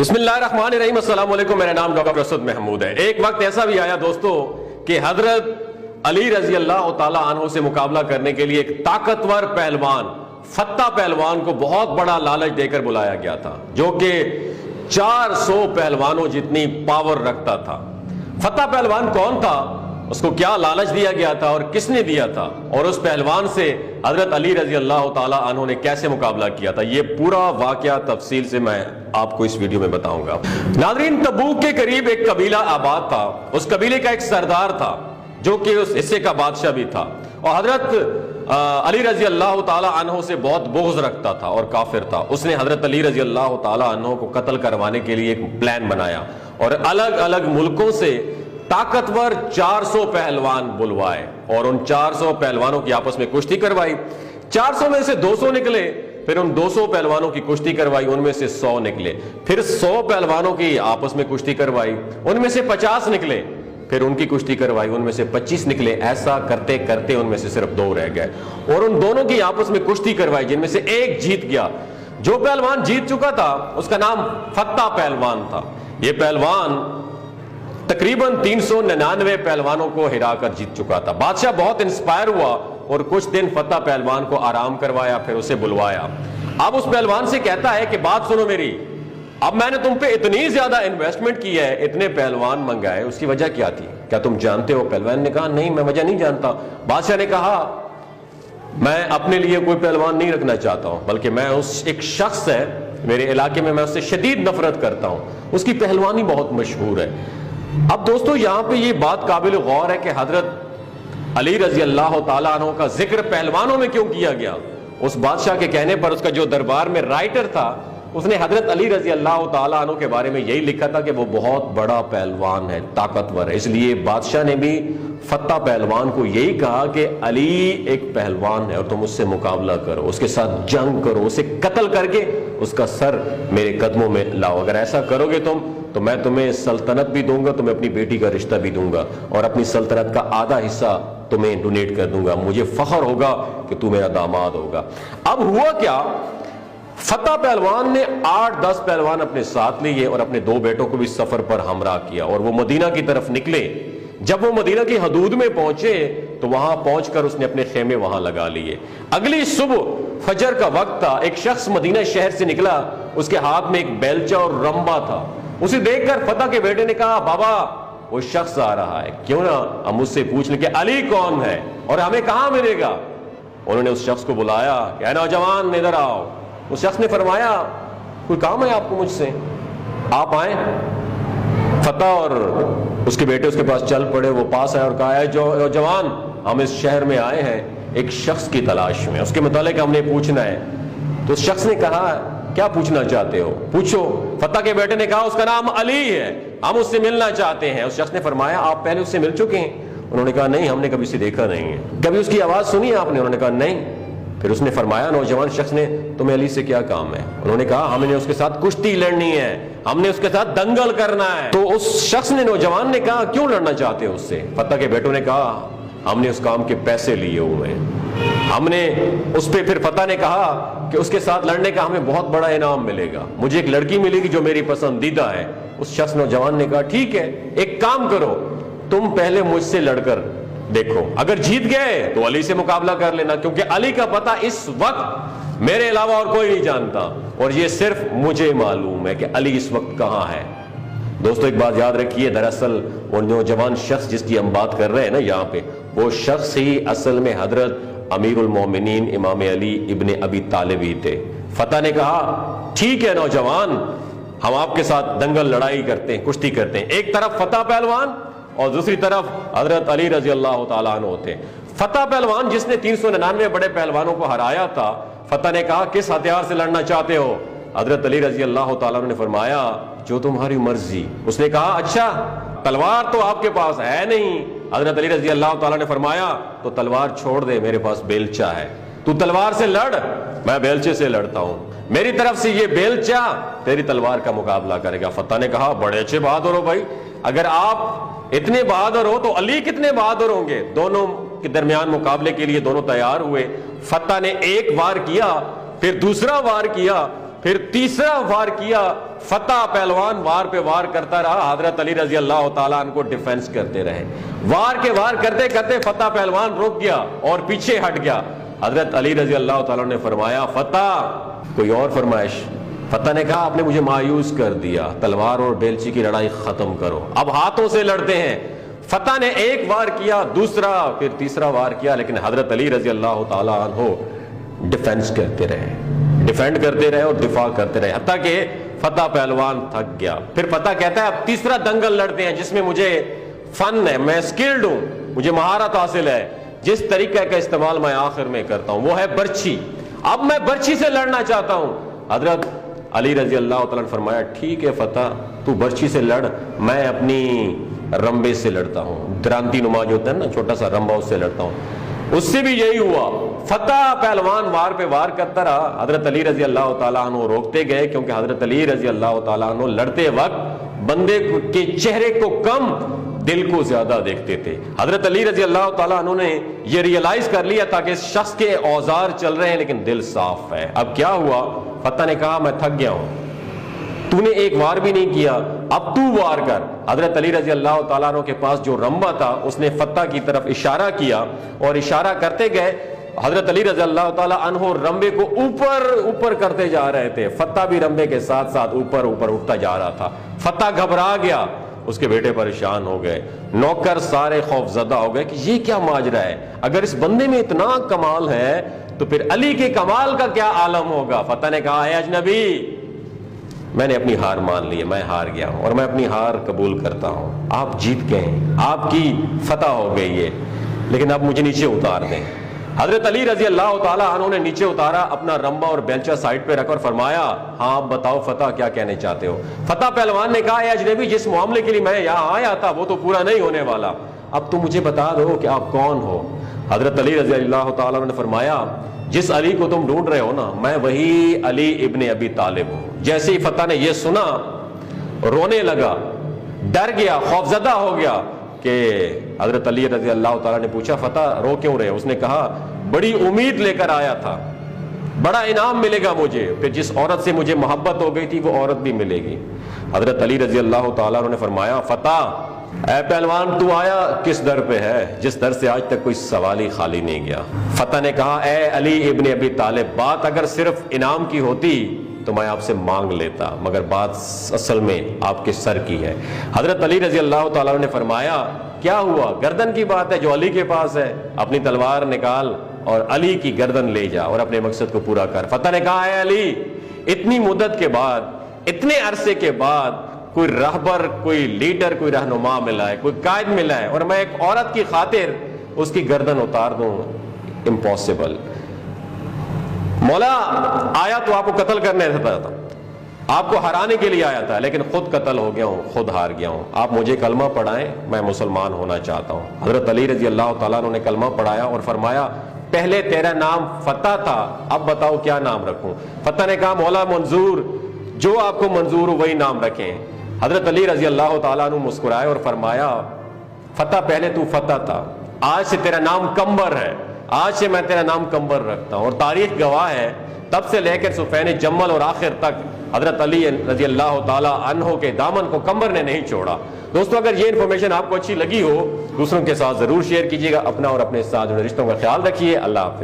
بسم اللہ الرحمن الرحیم۔ السلام علیکم، میرا نام ڈاکٹر اسد محمود ہے۔ ایک وقت ایسا بھی آیا دوستو کہ حضرت علی رضی اللہ تعالی عنہ سے مقابلہ کرنے کے لیے ایک طاقتور پہلوان فتح پہلوان کو بہت بڑا لالچ دے کر بلایا گیا تھا، جو کہ 400 پہلوانوں جتنی پاور رکھتا تھا۔ فتح پہلوان کون تھا، اس کو کیا لالچ دیا گیا تھا اور کس نے دیا تھا، اور اس پہلوان سے حضرت علی رضی اللہ تعالی عنہ نے کیسے مقابلہ کیا تھا، یہ پورا واقعہ تفصیل سے میں آپ کو اس ویڈیو میں بتاؤں گا۔ ناظرین، تبوک کے قریب ایک قبیلہ آباد تھا۔ اس قبیلے کا ایک سردار تھا جو کہ اس حصے کا بادشاہ بھی تھا، اور حضرت علی رضی اللہ تعالی عنہ سے بہت بغض رکھتا تھا اور کافر تھا۔ اس نے حضرت علی رضی اللہ تعالی عنہ کو قتل کروانے کے لیے ایک پلان بنایا اور الگ الگ ملکوں سے طاقتور 400 پہلوان بلوائے اور ان 400 پہلوانوں کی آپس میں کشتی کروائی۔ 400 میں سے 200 نکلے، پھر ان 200 پہلوانوں کی کشتی کروائی، ان میں سے 100 نکلے، پھر 100 پہلوانوں کی آپس میں کشتی کروائی، ان میں سے 50 نکلے، پھر ان کی کشتی کروائی، ان میں سے 25 نکلے۔ ایسا کرتے کرتے ان میں سے صرف 2 رہ گئے اور ان دونوں کی آپس میں کشتی کروائی، جن میں سے ایک جیت گیا۔ جو پہلوان جیت چکا تھا اس کا نام فتح پہلوان تھا۔ یہ پہلوان تقریباً 399 پہلوانوں کو ہرا کر جیت چکا تھا۔ بادشاہ بہت انسپائر ہوا اور کچھ دن فتح پہلوان کو آرام کروایا، پھر اسے بلوایا۔ اب اس پہلوان سے کہتا ہے کہ بات سنو میری، اب میں نے تم پہ اتنی زیادہ انویسٹمنٹ کی ہے، اتنے پہلوان منگائے، اس کی وجہ کیا تھی، کیا تم جانتے ہو؟ پہلوان نے کہا نہیں، میں وجہ نہیں جانتا۔ بادشاہ نے کہا میں اپنے لیے کوئی پہلوان نہیں رکھنا چاہتا ہوں، بلکہ میں ایک شخص ہے میرے علاقے میں اس سے شدید نفرت کرتا ہوں، اس کی پہلوانی بہت مشہور ہے۔ اب دوستو یہاں پہ یہ بات قابل غور ہے کہ حضرت علی رضی اللہ تعالیٰ عنہ کا ذکر پہلوانوں میں کیوں کیا گیا؟ اس بادشاہ کے کہنے پر اس کا جو دربار میں رائٹر تھا، اس نے حضرت علی رضی اللہ تعالیٰ عنہ کے بارے میں یہی لکھا تھا کہ وہ بہت بڑا پہلوان ہے، طاقتور ہے۔ اس لیے بادشاہ نے بھی فتح پہلوان کو یہی کہا کہ علی ایک پہلوان ہے اور تم اس سے مقابلہ کرو، اس کے ساتھ جنگ کرو، اسے قتل کر کے اس کا سر میرے قدموں میں لاؤ۔ اگر ایسا کرو گے تم تو میں تمہیں سلطنت بھی دوں گا، تمہیں اپنی بیٹی کا رشتہ بھی دوں گا، اور اپنی سلطنت کا آدھا حصہ تمہیں ڈونیٹ کر دوں گا۔ مجھے فخر ہوگا کہ تو میرا داماد ہوگا۔ اب ہوا کیا، فتح پہلوان نے 8-10 پہلوان اپنے ساتھ لیے اور اپنے 2 بیٹوں کو بھی سفر پر ہمراہ کیا، اور وہ مدینہ کی طرف نکلے۔ جب وہ مدینہ کی حدود میں پہنچے تو وہاں پہنچ کر اس نے اپنے خیمے وہاں لگا لیے۔ اگلی صبح فجر کا وقت تھا، ایک شخص مدینہ شہر سے نکلا، اس کے ہاتھ میں ایک بیلچہ اور رمبا تھا۔ اسے دیکھ کر فتح کے بیٹے نے کہا بابا وہ شخص آ رہا ہے، کیوں نہ ہم اس سے پوچھ لیں کہ علی کون ہے اور ہمیں کہاں ملے گا۔ انہوں نے اس شخص کو بلایا کہ اے نوجوان ادھر آؤ۔ اس شخص نے فرمایا کوئی کام ہے آپ کو مجھ سے، آپ آئیں۔ فتح اور اس کے بیٹے اس کے پاس چل پڑے، وہ پاس آئے اور کہا اے نوجوان، ہم اس شہر میں آئے ہیں ایک شخص کی تلاش میں، اس کے متعلق ہم نے پوچھنا ہے۔ تو اس شخص نے کہا کیا پوچھنا چاہتے ہو، پوچھو۔ فتح کے بیٹے نے کہا اس کا نام علی ہے، ہم اس سے ملنا چاہتے ہیں۔ اس شخص نے فرمایا آپ پہلے اس سے مل چکے ہیں؟ انہوں نے کہا نہیں، ہم نے کبھی اسے دیکھا نہیں ہے۔ کبھی اس کی آواز سنی آپ نے؟ انہوں نے کہا نہیں۔ پھر اس نے فرمایا نوجوان شخص نے تمہیں علی سے کیا کام ہے؟ انہوں نے کہا ہم نے اس کے ساتھ کشتی لڑنی ہے، ہم نے اس کے ساتھ دنگل کرنا ہے۔ تو اس شخص نے، نوجوان نے کہا کیوں لڑنا چاہتے ہو اس سے؟ فتح کے بیٹوں نے کہا ہم نے اس کام کے پیسے لیے ہوئے ہیں، ہم نے اس پہ۔ پھر فتح نے کہا کہ اس کے ساتھ لڑنے کا ہمیں بہت بڑا انعام ملے گا، مجھے ایک لڑکی ملے گی جو میری پسندیدہ ہے۔ اس شخص نوجوان نے کہا ٹھیک ہے، ایک کام کرو، تم پہلے مجھ سے لڑ کر دیکھو، اگر جیت گئے تو علی سے مقابلہ کر لینا، کیونکہ علی کا پتہ اس وقت میرے علاوہ اور کوئی نہیں جانتا، اور یہ صرف مجھے معلوم ہے کہ علی اس وقت کہاں ہے۔ دوستو ایک بات یاد رکھیے، دراصل وہ نوجوان شخص جس کی ہم بات کر رہے ہیں نا یہاں پہ، وہ شخص ہی اصل میں حضرت امیر المومنین امام علی ابن ابی طالب ہی تھے۔ فتح نے کہا ٹھیک ہے نوجوان، ہم آپ کے ساتھ دنگل لڑائی کرتے ہیں، کشتی کرتے ہیں۔ ایک طرف فتح پہلوان اور دوسری طرف حضرت علی رضی اللہ تعالیٰ عنہ ہوتے۔ فتح پہلوان جس نے 399 بڑے پہلوانوں کو ہرایا تھا، فتح نے کہا کس ہتھیار سے لڑنا چاہتے ہو؟ حضرت علی رضی اللہ تعالیٰ عنہ نے فرمایا جو تمہاری مرضی۔ اس نے کہا اچھا تلوار تو آپ کے پاس ہے نہیں۔ حضرت علی رضی اللہ تعالیٰ نے فرمایا تو تلوار چھوڑ دے، میرے پاس بیلچہ ہے، تو تلوار سے لڑ، میں بیلچے سے لڑتا ہوں، میری طرف سے یہ بیلچہ تیری تلوار کا مقابلہ کرے گا۔ فتح نے کہا بڑے اچھے بہادر ہو بھائی، اگر آپ اتنے بہادر ہو تو علی کتنے بہادر ہوں گے۔ دونوں کے درمیان مقابلے کے لیے دونوں تیار ہوئے۔ فتح نے ایک وار کیا، پھر دوسرا وار کیا، پھر تیسرا وار کیا۔ فتح پہلوان وار پہ وار کرتا رہا، حضرت علی رضی اللہ تعالیٰ عنہ کو ڈیفینس کرتے رہے، وار کے وار کرتے کرتے فتح پہلوان رک گیا اور پیچھے ہٹ گیا۔ حضرت علی رضی اللہ تعالیٰ نے فرمایا فتح کوئی اور فرمائش؟ فتح نے کہا آپ نے مجھے مایوس کر دیا، تلوار اور بیلچی کی لڑائی ختم کرو، اب ہاتھوں سے لڑتے ہیں۔ فتح نے ایک وار کیا، دوسرا، پھر تیسرا وار کیا، لیکن حضرت علی رضی اللہ تعالیٰ عنہ ڈیفینس کرتے رہے، ڈیفینڈ کرتے رہے اور دفاع کرتے رہے، حتیٰ کہ فتح پہلوان تھک گیا۔ پھر فتح کہتا ہے اب تیسرا دنگل لڑتے ہیں جس میں مجھے فن ہے، میں سکلڈ ہوں، مجھے مہارت حاصل ہے، جس طریقے کا استعمال میں آخر میں کرتا ہوں وہ ہے برچھی، اب میں برچھی سے لڑنا چاہتا ہوں۔ حضرت علی رضی اللہ تعالیٰ نے فرمایا ٹھیک ہے فتح تو برچھی سے لڑ، میں اپنی رمبے سے لڑتا ہوں، درانتی نما جو ہوتا ہے نا چھوٹا سا رمبا، اس سے لڑتا ہوں۔ اس سے بھی یہی ہوا، فتح پہلوان وار پہ وار کرتا رہا، حضرت علی رضی اللہ تعالیٰ عنہ روکتے گئے، کیونکہ حضرت علی رضی اللہ تعالیٰ عنہ لڑتے وقت بندے کے چہرے کو کم دل کو زیادہ دیکھتے تھے۔ حضرت علی رضی اللہ تعالیٰ عنہ نے یہ ریئلائز کر لیا تھا کہ اس شخص کے اوزار چل رہے ہیں لیکن دل صاف ہے۔ اب کیا ہوا؟ فتح نے کہا میں تھک گیا ہوں، تو نے ایک وار بھی نہیں کیا، اب تو وار کر۔ حضرت علی رضی اللہ تعالیٰ عنہ کے پاس جو رمبا تھا اس نے فتح کی طرف اشارہ کیا اور اشارہ کرتے گئے، حضرت علی رضی اللہ تعالیٰ عنہ رمبے کو اوپر اوپر کرتے جا رہے تھے، فتح بھی رمبے کے ساتھ ساتھ اوپر اوپر اٹھتا جا رہا تھا۔ فتح گھبرا گیا، اس کے بیٹے پریشان ہو گئے، نوکر سارے خوف زدہ ہو گئے کہ یہ کیا ماجرا ہے، اگر اس بندے میں اتنا کمال ہے تو پھر علی کے کمال کا کیا عالم ہوگا۔ فتح نے کہا اے اجنبی، میں نے اپنی ہار مان لی ہے، میں ہار گیا ہوں اور میں اپنی ہار قبول کرتا ہوں، آپ جیت گئے ہیں، آپ کی فتح ہو گئی ہے، لیکن اب مجھے نیچے اتار دیں۔ حضرت علی رضی اللہ تعالیٰ عنہ نے نیچے اتارا، اپنا رمبا اور بیلچہ سائڈ پہ رکھ اور فرمایا ہاں آپ بتاؤ فتح کیا کہنے چاہتے ہو۔ فتح پہلوان نے کہا اے اجنبی، جس معاملے کے لیے میں یہاں آیا تھا وہ تو پورا نہیں ہونے والا، اب تو مجھے بتا دو کہ آپ کون ہو۔ حضرت علی رضی اللہ تعالیٰ عنہ نے فرمایا جس علی کو تم ڈھونڈ رہے ہو نا، میں وہی علی ابن ابی طالب ہوں۔ جیسے ہی فتح نے یہ سنا رونے لگا، ڈر گیا، خوفزدہ ہو گیا کہ حضرت علی رضی اللہ تعالیٰ نے پوچھا فتح رو کیوں رہے؟ اس نے کہا بڑی امید لے کر آیا تھا، بڑا انعام ملے گا مجھے، پھر جس عورت سے مجھے محبت ہو گئی تھی وہ عورت بھی ملے گی۔ حضرت علی رضی اللہ تعالیٰ نے فرمایا فتح اے پہلوان تو آیا کس در پہ ہے جس در سے آج تک کوئی سوال ہی خالی نہیں گیا۔ فتح نے کہا اے علی ابن ابی طالب، بات اگر صرف انعام کی ہوتی تو میں آپ سے مانگ لیتا، مگر بات اصل میں آپ کے سر کی ہے۔ حضرت علی رضی اللہ تعالیٰ نے فرمایا کیا ہوا؟ گردن کی بات ہے جو علی کے پاس ہے، اپنی تلوار نکال اور علی کی گردن لے جا اور اپنے مقصد کو پورا کر۔ فتح نے کہا اے علی، اتنی مدت کے بعد، اتنے عرصے کے بعد کوئی رہبر، کوئی لیڈر، کوئی رہنما ملا ہے، کوئی قائد ملا ہے اور میں ایک عورت کی خاطر اس کی گردن اتار دوں؟ امپاسبل۔ مولا آیا تو آپ کو قتل کرنے تھا، آپ کو ہرانے کے لیے آیا تھا، لیکن خود قتل ہو گیا ہوں، خود ہار گیا ہوں، آپ مجھے کلمہ پڑھائیں، میں مسلمان ہونا چاہتا ہوں۔ حضرت علی رضی اللہ تعالیٰ عنہ نے کلمہ پڑھایا اور فرمایا پہلے تیرا نام فتح تھا، اب بتاؤ کیا نام رکھوں؟ فتح نے کہا مولا منظور، جو آپ کو منظور ہو وہی نام رکھیں۔ حضرت علی رضی اللہ تعالیٰ عنہ مسکرائے اور فرمایا فتح پہلے تو فتح تھا، آج سے تیرا نام کمبر ہے، آج سے میں تیرا نام کمبر رکھتا ہوں۔ اور تاریخ گواہ ہے تب سے لے کر صفین جمل اور آخر تک حضرت علی رضی اللہ تعالیٰ عنہ کے دامن کو کمبر نے نہیں چھوڑا۔ دوستو اگر یہ انفارمیشن آپ کو اچھی لگی ہو دوسروں کے ساتھ ضرور شیئر کیجیے گا، اپنا اور اپنے ساتھ جڑے رشتوں کا خیال رکھیے۔ اللہ حافظ۔